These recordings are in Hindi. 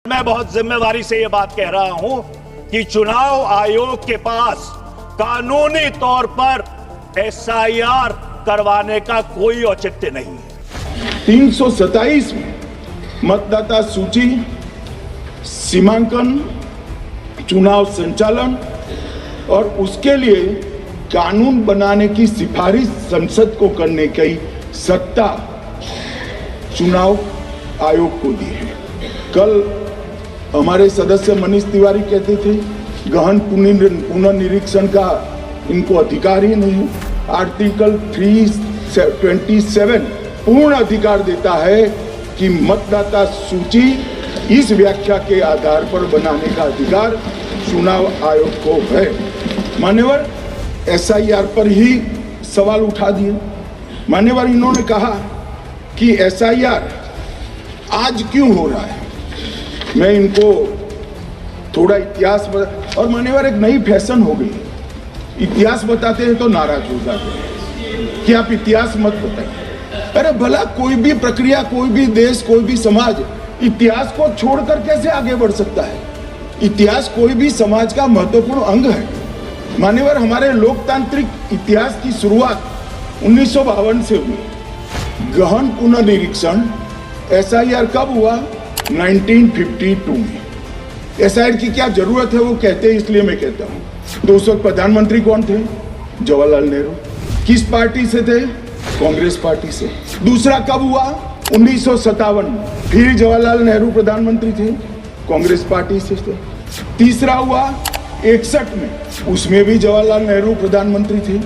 मैं बहुत जिम्मेदारी से यह बात कह रहा हूं कि चुनाव आयोग के पास कानूनी तौर पर एसआईआर करवाने का कोई औचित्य नहीं है। 327 में मतदाता सूची, सीमांकन, चुनाव संचालन और उसके लिए कानून बनाने की सिफारिश संसद को करने की सत्ता चुनाव आयोग को दी है। कल हमारे सदस्य मनीष तिवारी कहते थे गहन पुनर्निरीक्षण का इनको अधिकार ही नहीं। आर्टिकल 327 पूर्ण अधिकार देता है कि मतदाता सूची इस व्याख्या के आधार पर बनाने का अधिकार चुनाव आयोग को है। मान्यवर एसआईआर पर ही सवाल उठा दिए। मान्यवर इन्होंने कहा कि एसआईआर आज क्यों हो रहा है। मैं इनको थोड़ा इतिहास और मान्यवर एक नई फैशन हो गई, इतिहास बताते हैं तो नाराज हो जाते हैं कि आप इतिहास मत बताइए। अरे भला कोई भी प्रक्रिया, कोई भी देश, कोई भी समाज इतिहास को छोड़कर कैसे आगे बढ़ सकता है। इतिहास कोई भी समाज का महत्वपूर्ण अंग है। मान्यवर हमारे लोकतांत्रिक इतिहास की शुरुआत 1952 से हुई। गहन पुनर्निरीक्षण एसआईआर कब हुआ? 1952 में। एसआईआर की क्या जरूरत है वो कहते हैं, इसलिए मैं कहता हूँ। तो उस वक्त प्रधानमंत्री कौन थे? जवाहरलाल नेहरू। किस पार्टी से थे? कांग्रेस पार्टी से। दूसरा कब हुआ? 1957। फिर जवाहरलाल नेहरू प्रधानमंत्री थे, कांग्रेस पार्टी से थे। तीसरा हुआ 61 में, उसमें भी जवाहरलाल नेहरू प्रधानमंत्री थे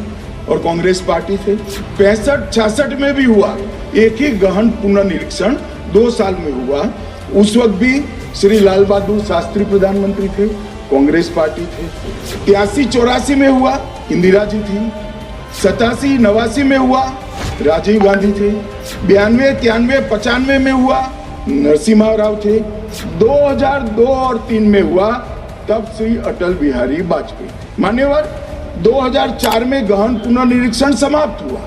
और कांग्रेस पार्टी थे। 65-66 में भी हुआ एक ही गहन पुनर्निरीक्षण 2 साल में हुआ। उस वक्त भी श्री लाल बहादुर शास्त्री प्रधानमंत्री थे, कांग्रेस पार्टी थे। 83-84 में हुआ, इंदिरा जी थी। 87-89 में हुआ, राजीव गांधी थे। 92-93-95 में हुआ, नरसिम्हा राव थे। 2002 और 3 में हुआ, तब श्री अटल बिहारी वाजपेयी। मान्यवर 2004 में गहन पुनर्निरीक्षण समाप्त हुआ,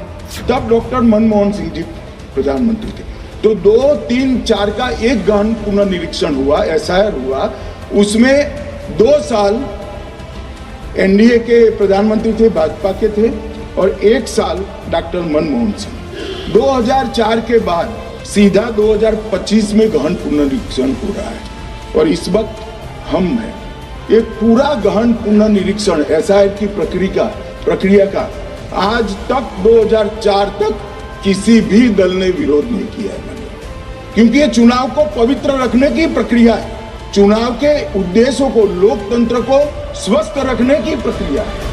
तब डॉक्टर मनमोहन सिंह जी प्रधानमंत्री थे। तो 2, 3, 4 का एक गहन पुनर्निरीक्षण हुआ, एसआईआर हुआ। उसमें 2 साल एनडीए के प्रधानमंत्री थे, भाजपा के थे, और 1 साल डॉक्टर मनमोहन सिंह। 2004 के बाद सीधा 2025 में गहन पुनर्निरीक्षण हो रहा है और इस वक्त हम हैं। एक पूरा गहन पुनर्निरीक्षण एसआईआर की प्रक्रिया का आज तक 2004 तक किसी भी दल ने विरोध नहीं किया है। क्योंकि ये चुनाव को पवित्र रखने की प्रक्रिया है, चुनाव के उद्देश्यों को, लोकतंत्र को स्वस्थ रखने की प्रक्रिया है।